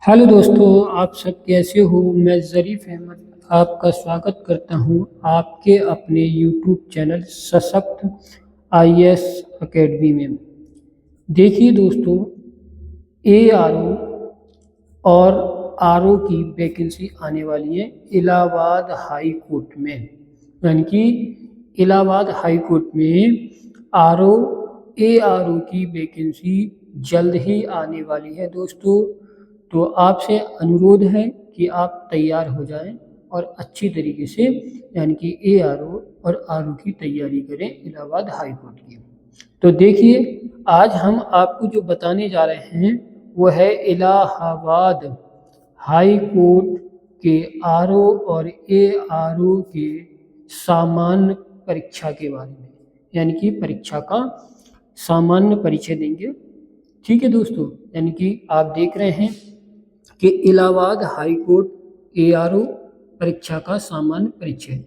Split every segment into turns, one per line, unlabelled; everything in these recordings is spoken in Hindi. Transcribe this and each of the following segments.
हेलो दोस्तों, आप सब कैसे हो। मैं ज़रीफ़ अहमद आपका स्वागत करता हूं आपके अपने यूट्यूब चैनल सशक्त आईएएस एकेडमी में। देखिए दोस्तों, एआरओ और आरओ की वैकेंसी आने वाली है इलाहाबाद हाई कोर्ट में। यानी कि इलाहाबाद हाई कोर्ट में आरओ एआरओ की वैकेंसी जल्द ही आने वाली है दोस्तों। तो आपसे अनुरोध है कि आप तैयार हो जाएं और अच्छी तरीके से यानी कि एआरओ और आरओ की तैयारी करें इलाहाबाद हाई कोर्ट की। तो देखिए, आज हम आपको जो बताने जा रहे हैं वो है इलाहाबाद हाई कोर्ट के आरओ और एआरओ के सामान्य परीक्षा के बारे में। यानी कि परीक्षा का सामान्य परिचय देंगे। ठीक है दोस्तों, यानी कि आप देख रहे हैं कि इलाहाबाद हाई कोर्ट एआरओ परीक्षा का सामान्य परिचय।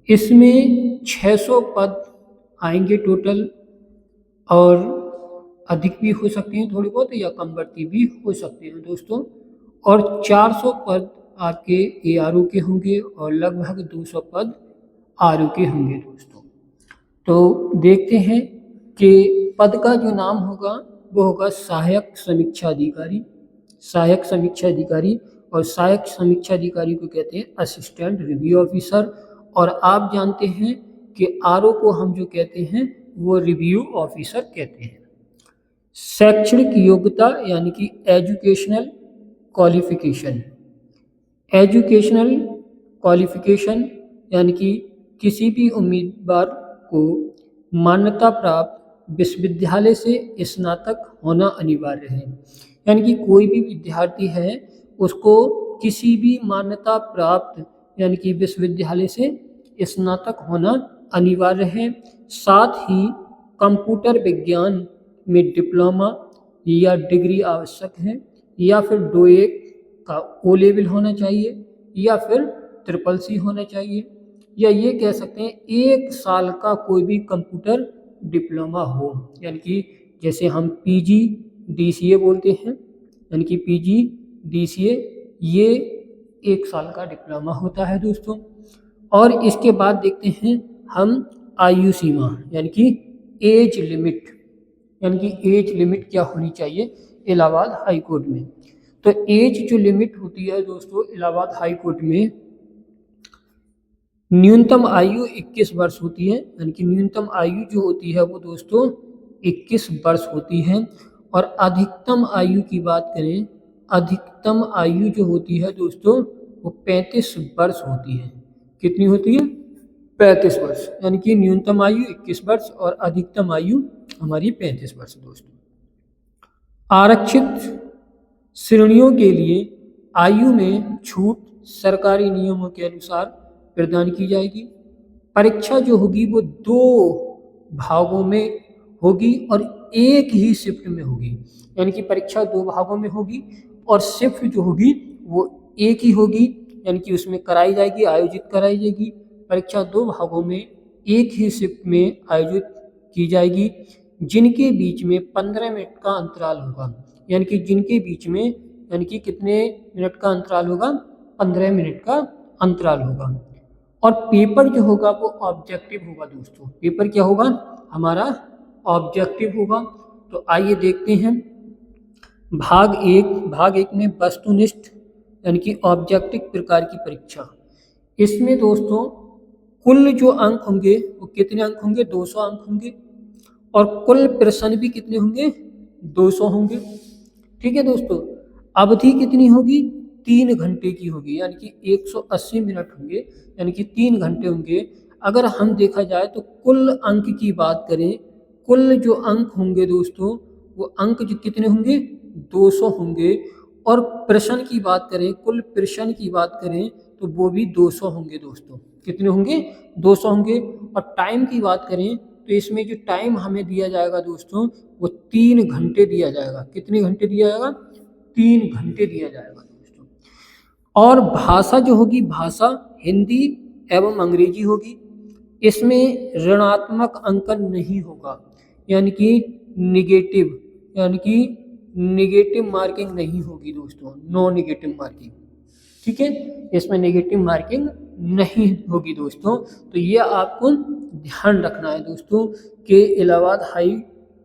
इसमें 600 पद आएंगे टोटल, और अधिक भी हो सकते हैं थोड़ी बहुत, या कम बढ़ती भी हो सकते हैं दोस्तों। और 400 पद आपके एआरओ के होंगे और लगभग 200 पद आरओ के होंगे दोस्तों। तो देखते हैं कि पद का जो नाम होगा वो होगा सहायक समीक्षा अधिकारी। सहायक समीक्षा अधिकारी, और सहायक समीक्षा अधिकारी को कहते हैं असिस्टेंट रिव्यू ऑफिसर। और आप जानते हैं कि आरओ को हम जो कहते हैं वो रिव्यू ऑफिसर कहते हैं। शैक्षणिक योग्यता यानी कि एजुकेशनल क्वालिफिकेशन। एजुकेशनल क्वालिफिकेशन यानी कि किसी भी उम्मीदवार को मान्यता प्राप्त विश्वविद्यालय से स्नातक होना अनिवार्य है। यानी कि कोई भी विद्यार्थी है उसको किसी भी मान्यता प्राप्त यानी कि विश्वविद्यालय से स्नातक होना अनिवार्य है। साथ ही कंप्यूटर विज्ञान में डिप्लोमा या डिग्री आवश्यक है, या फिर डोएक का ओ लेवल होना चाहिए, या फिर ट्रिपल सी होना चाहिए, या ये कह सकते हैं 1 साल का कोई भी कंप्यूटर डिप्लोमा हो। यानी कि जैसे हम पीजी डीसीए बोलते हैं, यानी कि पीजी डीसीए ये 1 साल का डिप्लोमा होता है दोस्तों। और इसके बाद देखते हैं हम आयु सीमा यानी कि एज लिमिट। यानी कि एज लिमिट क्या होनी चाहिए इलाहाबाद हाई कोर्ट में। तो एज जो लिमिट होती है दोस्तों इलाहाबाद हाई कोर्ट में, न्यूनतम आयु 21 वर्ष होती है। यानी कि न्यूनतम आयु जो होती है वो दोस्तों 21 वर्ष होती है। और अधिकतम आयु की बात करें, अधिकतम आयु जो होती है दोस्तों वो 35 वर्ष होती है। कितनी होती है? 35 वर्ष। यानी कि न्यूनतम आयु 21 वर्ष और अधिकतम आयु हमारी 35 वर्ष दोस्तों। आरक्षित श्रेणियों के लिए आयु में छूट सरकारी नियमों के अनुसार प्रदान की जाएगी। परीक्षा जो होगी वो 2 भागों में होगी और एक ही शिफ्ट में होगी। यानी कि परीक्षा 2 भागों में होगी और शिफ्ट जो होगी वो एक ही होगी। यानी कि उसमें कराई जाएगी, आयोजित कराई जाएगी। परीक्षा 2 भागों में एक ही शिफ्ट में आयोजित की जाएगी, जिनके बीच में 15 मिनट का अंतराल होगा। यानी कि जिनके बीच में यानी कि कितने मिनट का अंतराल होगा? 15 मिनट का अंतराल होगा। और पेपर जो होगा वो ऑब्जेक्टिव होगा दोस्तों। पेपर क्या होगा? हमारा ऑब्जेक्टिव होगा। तो आइए देखते हैं भाग एक में वस्तुनिष्ठ यानी कि ऑब्जेक्टिव प्रकार की परीक्षा। इसमें दोस्तों कुल जो अंक होंगे वो कितने अंक होंगे? 200 अंक होंगे। और कुल प्रश्न भी कितने होंगे? 200 होंगे। ठीक है दोस्तों। अवधि कितनी होगी? 3 घंटे की होगी। यानी कि 180 मिनट होंगे, यानी कि 3 घंटे होंगे। अगर हम देखा जाए तो कुल अंक की बात करें, कुल जो अंक होंगे दोस्तों वो अंक जो कितने होंगे? 200 होंगे। और प्रश्न की बात करें, कुल प्रश्न की बात करें तो वो भी 200 होंगे दोस्तों। कितने होंगे? 200 होंगे। और टाइम की बात करें तो इसमें जो टाइम हमें दिया जाएगा दोस्तों वो 3 घंटे दिया जाएगा। कितने घंटे दिया जाएगा? 3 घंटे दिया जाएगा दोस्तों। और भाषा जो होगी, भाषा हिंदी एवं अंग्रेजी होगी। इसमें ऋणात्मक अंकन नहीं होगा, यानी कि निगेटिव, यानी कि नेगेटिव मार्किंग नहीं होगी दोस्तों, नो नेगेटिव मार्किंग। ठीक है, इसमें नेगेटिव मार्किंग नहीं होगी दोस्तों। तो ये आपको ध्यान रखना है दोस्तों कि इलाहाबाद हाई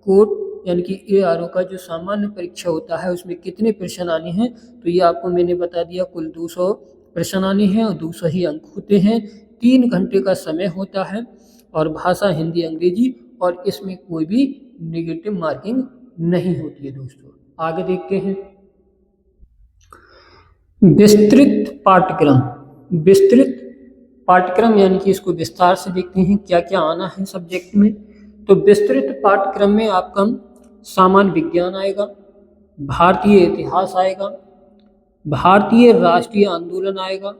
कोर्ट यानी कि ARO का जो सामान्य परीक्षा होता है उसमें कितने प्रश्न आने हैं, तो ये आपको मैंने बता दिया। कुल 200 प्रश्न आने हैं और 200 ही अंक होते हैं। 3 घंटे का समय होता है और भाषा हिंदी अंग्रेजी, और इसमें कोई भी नेगेटिव मार्किंग नहीं होती है दोस्तों। आगे देखते हैं विस्तृत पाठ्यक्रम। विस्तृत पाठ्यक्रम यानी कि इसको विस्तार से देखते हैं क्या क्या आना है सब्जेक्ट में। तो विस्तृत पाठ्यक्रम में आपका सामान्य विज्ञान आएगा, भारतीय इतिहास आएगा, भारतीय राष्ट्रीय आंदोलन आएगा,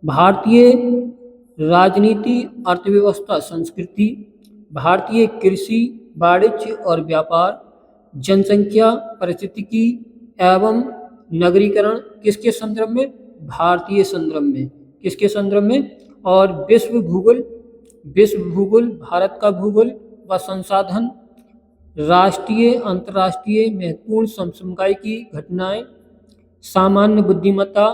भारतीय राजनीति, अर्थव्यवस्था, संस्कृति, भारतीय कृषि, वाणिज्य और व्यापार, जनसंख्या, पारिस्थितिकी एवं नगरीकरण, किसके संदर्भ में? भारतीय संदर्भ में। किसके संदर्भ में? और विश्व भूगोल, विश्व भूगोल, भारत का भूगोल व संसाधन, राष्ट्रीय अंतर्राष्ट्रीय महत्वपूर्ण समसामयिकी घटनाएं, सामान्य बुद्धिमत्ता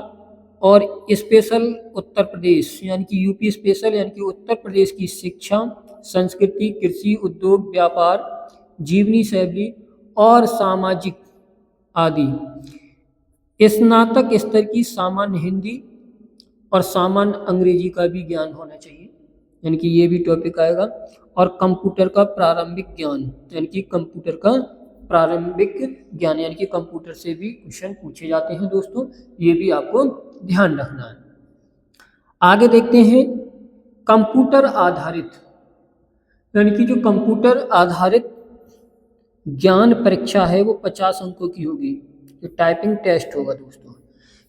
और स्पेशल उत्तर प्रदेश यानी कि यूपी स्पेशल यानी कि उत्तर प्रदेश की शिक्षा, संस्कृति, कृषि, उद्योग, व्यापार, जीवनी शैली और सामाजिक आदि। स्नातक स्तर की सामान्य हिंदी और सामान्य अंग्रेजी का भी ज्ञान होना चाहिए, यानी कि ये भी टॉपिक आएगा। और कंप्यूटर का प्रारंभिक ज्ञान यानी कि कंप्यूटर का प्रारंभिक ज्ञान यानी कि कंप्यूटर से भी क्वेश्चन पूछे जाते हैं दोस्तों, ये भी आपको ध्यान रखना है। आगे देखते हैं कंप्यूटर आधारित यानी कि जो कंप्यूटर आधारित ज्ञान परीक्षा है वो 50 अंकों की होगी, जो टाइपिंग टेस्ट होगा दोस्तों।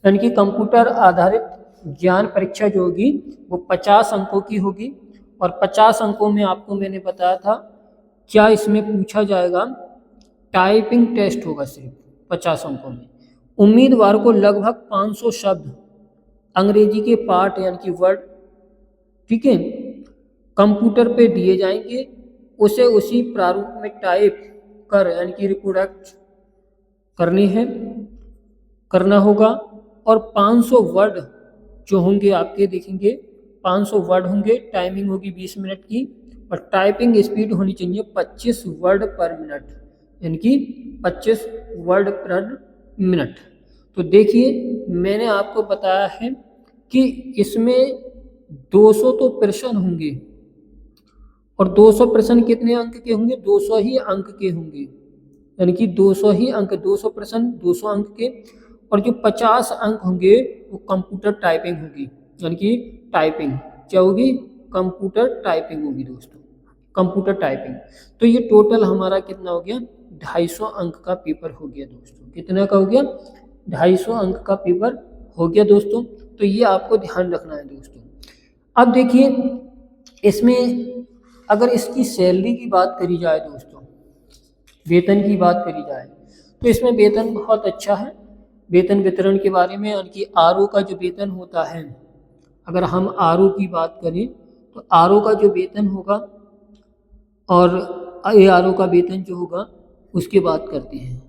यानी कि कंप्यूटर आधारित ज्ञान परीक्षा जो होगी वो 50 अंकों की होगी। और 50 अंकों में आपको मैंने बताया था क्या इसमें पूछा जाएगा, टाइपिंग टेस्ट होगा सिर्फ 50 अंकों में। उम्मीदवार को लगभग 500 शब्द अंग्रेजी के पाठ यानी कि वर्ड, ठीक है, कंप्यूटर पे दिए जाएंगे, उसे उसी प्रारूप में टाइप कर यानी कि रिप्रोडक्ट करना होगा। और 500 वर्ड जो होंगे आपके देखेंगे 500 वर्ड होंगे, टाइमिंग होगी 20 मिनट की, और टाइपिंग स्पीड होनी चाहिए 25 वर्ड पर मिनट यानी कि 25 वर्ड पर मिनट। तो देखिए मैंने आपको बताया है कि इसमें 200 तो प्रश्न होंगे, और 200 प्रश्न कितने अंक के होंगे? 200 ही अंक के होंगे, यानी कि 200 ही अंक, 200 प्रश्न 200 अंक के। और जो 50 अंक होंगे वो कंप्यूटर टाइपिंग होगी, यानी कि टाइपिंग क्या होगी? कंप्यूटर टाइपिंग होगी दोस्तों, कंप्यूटर टाइपिंग। तो ये टोटल हमारा कितना हो गया? 250 अंक का पेपर हो गया दोस्तों। कितना का हो गया? 250 अंक का पेपर हो गया दोस्तों। तो ये आपको ध्यान रखना है दोस्तों। अब देखिए इसमें अगर इसकी सैलरी की बात करी जाए दोस्तों, वेतन की बात करी जाए, तो इसमें वेतन बहुत अच्छा है। वेतन वितरण के बारे में यानी कि आरओ का जो वेतन होता है, अगर हम आरओ की बात करें तो आरओ का जो वेतन होगा और ARO का वेतन जो होगा उसकी बात करते हैं।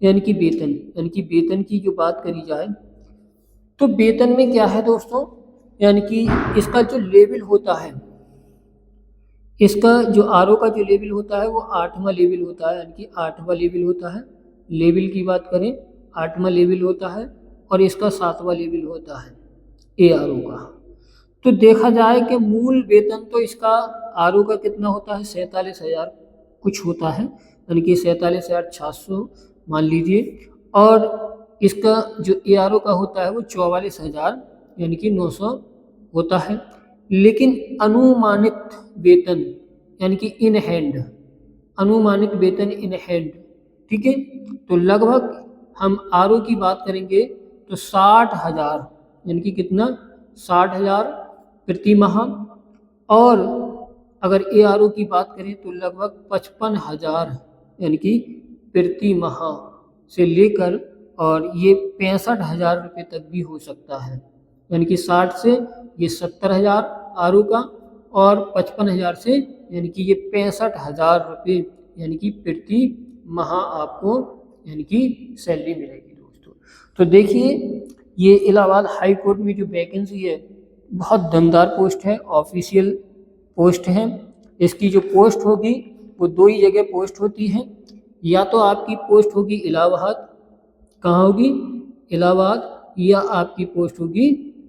यानी कि वेतन की जो बात करी जाए तो वेतन में क्या है दोस्तों, यानी कि इसका जो लेवल होता है, इसका जो आरओ का जो लेवल होता है वो 8वां लेवल होता है, यानी कि 8वां लेवल होता है। लेवल की बात करें 8वां लेवल होता है, और इसका 7वां लेवल होता है ARO का। तो देखा जाए कि मूल वेतन तो इसका आरओ का कितना होता है? 47,000 कुछ होता है, यानी कि 47,600 मान लीजिए। और इसका जो ARO का होता है वो 44,000 यानी कि 900 होता है। लेकिन अनुमानित वेतन यानी कि इन हैंड, अनुमानित वेतन इन हैंड, ठीक है, तो लगभग हम आरओ की बात करेंगे तो 60,000 यानी कि कितना? 60,000 प्रति माह। और अगर ARO की बात करें तो लगभग 55,000 यानी कि प्रति माह से लेकर और ये 65,000 रुपये तक भी हो सकता है। यानी कि 60 से ये 70,000 आरओ का, और 55,000 से यानी कि ये 65,000 रुपये यानी कि प्रति माह आपको यानी कि सैलरी मिलेगी दोस्तों। तो देखिए ये इलाहाबाद हाई कोर्ट में जो वैकेंसी है बहुत दमदार पोस्ट है, ऑफिशियल पोस्ट है। इसकी जो पोस्ट होगी वो 2 ही जगह पोस्ट होती है, या तो आपकी पोस्ट होगी इलाहाबाद, कहाँ होगी, इलाहाबाद, या आपकी पोस्ट होगी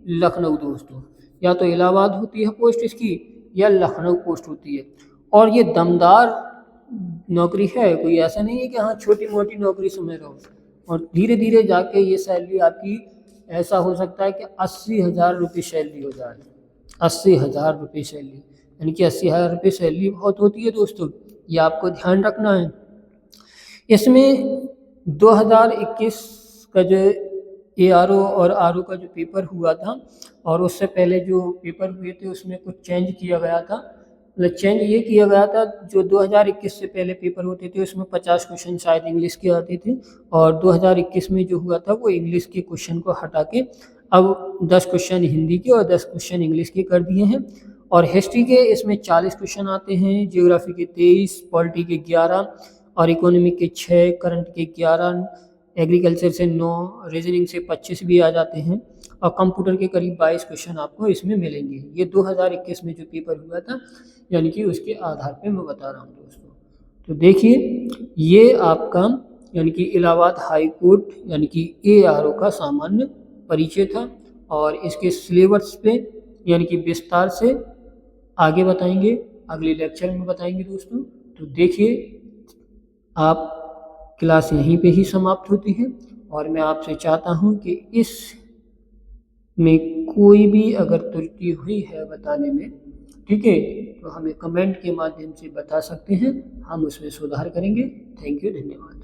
लखनऊ दोस्तों। या तो इलाहाबाद होती है पोस्ट इसकी या लखनऊ पोस्ट होती है। और ये दमदार नौकरी है, कोई ऐसा नहीं है कि हाँ छोटी मोटी नौकरी समझ रहो। और धीरे धीरे जाके ये सैलरी आपकी ऐसा हो सकता है कि 80,000 रुपये सैलरी हो जाए। 80,000 रुपये सैलरी, यानी कि 80,000 रुपये सैलरी बहुत होती है दोस्तों, ये आपको ध्यान रखना है। इसमें 2021 का जो ARO और RO का जो पेपर हुआ था और उससे पहले जो पेपर हुए थे उसमें कुछ चेंज किया गया था। मतलब चेंज ये किया गया था, जो 2021 से पहले पेपर होते थे उसमें 50 क्वेश्चन शायद इंग्लिश के आते थे, और 2021 में जो हुआ था वो इंग्लिश के क्वेश्चन को हटा के अब 10 क्वेश्चन हिंदी के और 10 क्वेश्चन इंग्लिश के कर दिए हैं। और हिस्ट्री के इसमें 40 क्वेश्चन आते हैं, ज्योग्राफी के 23, पॉलिटी के 11 और इकोनॉमिक के 6, करंट के 11, एग्रीकल्चर से 9, रीजनिंग से 25 भी आ जाते हैं, और कंप्यूटर के करीब 22 क्वेश्चन आपको इसमें मिलेंगे। ये 2021 में जो पेपर हुआ था यानी कि उसके आधार पे मैं बता रहा हूँ दोस्तों। तो देखिए ये आपका यानी कि इलाहाबाद हाई कोर्ट यानी कि ARO का सामान्य परिचय था, और इसके सिलेबस पे यानी कि विस्तार से आगे बताएंगे, अगले लेक्चर में बताएंगे दोस्तों। तो देखिए आप क्लास यहीं पे ही समाप्त होती है, और मैं आपसे चाहता हूँ कि इस में कोई भी अगर त्रुटि हुई है बताने में, ठीक है, तो हमें कमेंट के माध्यम से बता सकते हैं, हम उसमें सुधार करेंगे। थैंक यू, धन्यवाद।